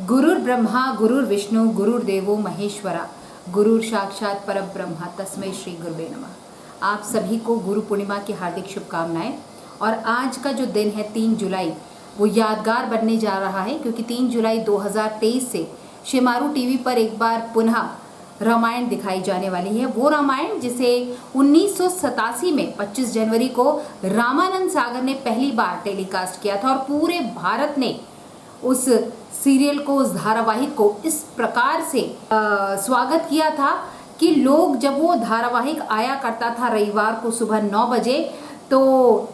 गुरुर् ब्रह्मा गुरुर्विष्णु गुरुर्देवो महेश्वरा गुरुर साक्षात परब्रह्म तस्मै श्री गुरुवे नमः। आप सभी को गुरु पूर्णिमा की हार्दिक शुभकामनाएं। और आज का जो दिन है 3 जुलाई वो यादगार बनने जा रहा है, क्योंकि 3 जुलाई 2023 से शेमारू टीवी पर एक बार पुनः रामायण दिखाई जाने वाली है। वो रामायण जिसे 1987 में 25 जनवरी को रामानंद सागर ने पहली बार टेलीकास्ट किया था, और पूरे भारत ने उस सीरियल को, उस धारावाहिक को इस प्रकार से स्वागत किया था कि लोग, जब वो धारावाहिक आया करता था रविवार को सुबह 9 बजे, तो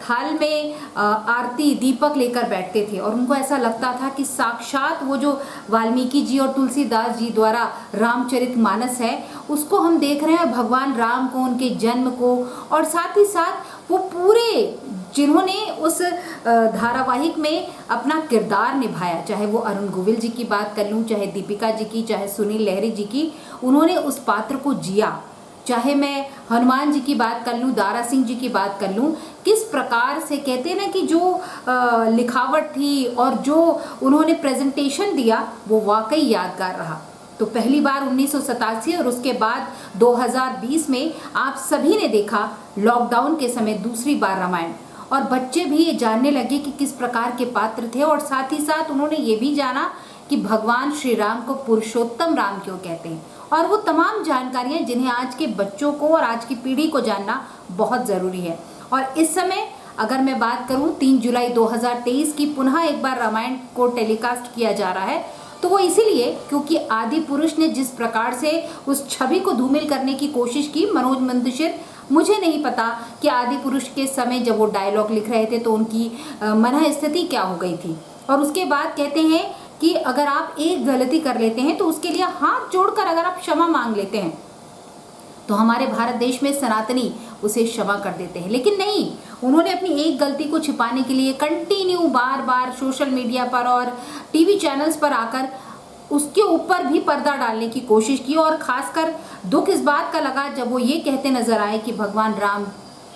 थाल में आरती दीपक लेकर बैठते थे और उनको ऐसा लगता था कि साक्षात वो जो वाल्मीकि जी और तुलसीदास जी द्वारा रामचरितमानस है उसको हम देख रहे हैं, भगवान राम को, उनके जन्म को, और साथ ही साथ वो पूरे जिन्होंने उस धारावाहिक में अपना किरदार निभाया, चाहे वो अरुण गोविल जी की बात कर लूँ, चाहे दीपिका जी की, चाहे सुनील लहरी जी की, उन्होंने उस पात्र को जिया। चाहे मैं हनुमान जी की बात कर लूँ, दारा सिंह जी की बात कर लूँ, किस प्रकार से कहते हैं ना कि जो लिखावट थी और जो उन्होंने प्रेजेंटेशन दिया वो वाकई यादगार रहा। तो पहली बार 1987 और उसके बाद 2020 में आप सभी ने देखा लॉकडाउन के समय दूसरी बार रामायण, और बच्चे भी ये जानने लगे कि किस प्रकार के पात्र थे, और साथ ही साथ उन्होंने ये भी जाना कि भगवान श्री राम को पुरुषोत्तम राम क्यों कहते हैं, और वो तमाम जानकारियां जिन्हें आज के बच्चों को और आज की पीढ़ी को जानना बहुत ज़रूरी है। और इस समय अगर मैं बात करूं 3 जुलाई 2023 की पुनः एक बार रामायण को टेलीकास्ट किया जा रहा है, तो वो इसीलिए क्योंकि आदि पुरुष ने जिस प्रकार से उस छवि को धूमिल करने की कोशिश की, मनोज मुंतशिर, मुझे नहीं पता कि आदि पुरुष के समय जब वो डायलॉग लिख रहे थे तो उनकी मन स्थिति क्या हो गई थी। और उसके बाद कहते हैं कि अगर आप एक गलती कर लेते हैं तो उसके लिए हाथ जोड़कर अगर आप क्षमा मांग लेते हैं तो हमारे भारत देश में सनातनी उसे क्षमा कर देते हैं। लेकिन नहीं, उन्होंने अपनी एक गलती को छिपाने के लिए कंटिन्यू बार बार सोशल मीडिया पर और टीवी चैनल्स पर आकर उसके ऊपर भी पर्दा डालने की कोशिश की। और खासकर दुख इस बात का लगा जब वो ये कहते नजर आए कि भगवान राम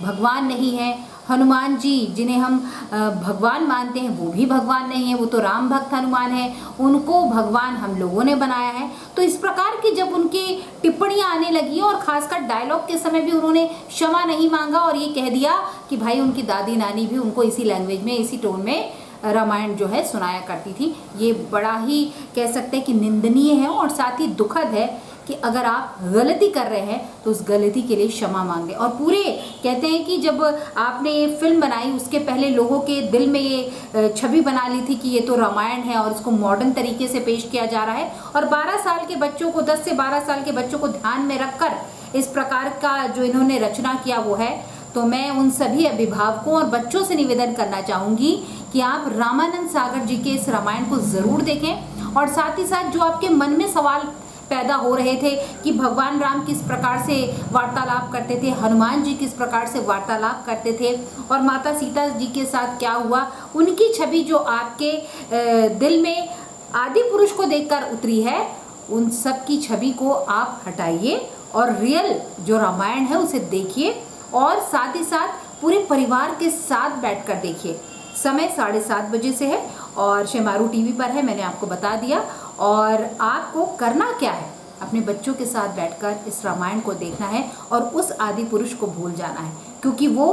भगवान नहीं है, हनुमान जी जिन्हें हम भगवान मानते हैं वो भी भगवान नहीं है, वो तो राम भक्त हनुमान है, उनको भगवान हम लोगों ने बनाया है। तो इस प्रकार की जब उनकी टिप्पणियां आने लगी और खासकर डायलॉग के समय भी उन्होंने क्षमा नहीं मांगा और ये कह दिया कि भाई उनकी दादी नानी भी उनको इसी लैंग्वेज में, इसी टोन में रामायण जो है सुनाया करती थी, ये बड़ा ही कह सकते हैं कि निंदनीय है और साथ ही दुखद है कि अगर आप गलती कर रहे हैं तो उस गलती के लिए क्षमा मांगे। और पूरे कहते हैं कि जब आपने ये फिल्म बनाई उसके पहले लोगों के दिल में ये छवि बना ली थी कि ये तो रामायण है और इसको मॉडर्न तरीके से पेश किया जा रहा है, और 12 साल के बच्चों को, 10 से 12 साल के बच्चों को ध्यान में रखकर इस प्रकार का जो इन्होंने रचना किया वो है। तो मैं उन सभी अभिभावकों और बच्चों से निवेदन करना चाहूँगी कि आप रामानंद सागर जी के इस रामायण को ज़रूर देखें, और साथ ही साथ जो आपके मन में सवाल पैदा हो रहे थे कि भगवान राम किस प्रकार से वार्तालाप करते थे, हनुमान जी किस प्रकार से वार्तालाप करते थे, और माता सीता जी के साथ क्या हुआ, उनकी छवि जो आपके दिल में आदि पुरुष को देखकर उतरी है, उन सब की छवि को आप हटाइए और रियल जो रामायण है उसे देखिए, और साथ ही साथ पूरे परिवार के साथ बैठकर देखिए। समय 7:30 बजे से है और शेमारू टीवी पर है, मैंने आपको बता दिया। और आपको करना क्या है, अपने बच्चों के साथ बैठकर इस रामायण को देखना है और उस आदि पुरुष को भूल जाना है, क्योंकि वो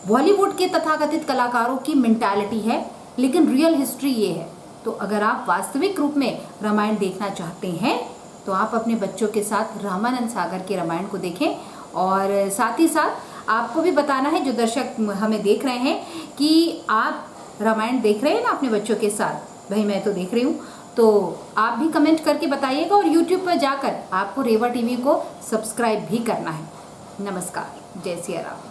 बॉलीवुड के तथाकथित कलाकारों की मेंटालिटी है, लेकिन रियल हिस्ट्री ये है। तो अगर आप वास्तविक रूप में रामायण देखना चाहते हैं तो आप अपने बच्चों के साथ रामानंद सागर के रामायण को देखें। और साथ ही साथ आपको भी बताना है, जो दर्शक हमें देख रहे हैं, कि आप रामायण देख रहे हैं ना अपने बच्चों के साथ, भाई मैं तो देख रही हूँ, तो आप भी कमेंट करके बताइएगा, और यूट्यूब पर जाकर आपको रेवा टीवी को सब्सक्राइब भी करना है। नमस्कार, जय सिया राम।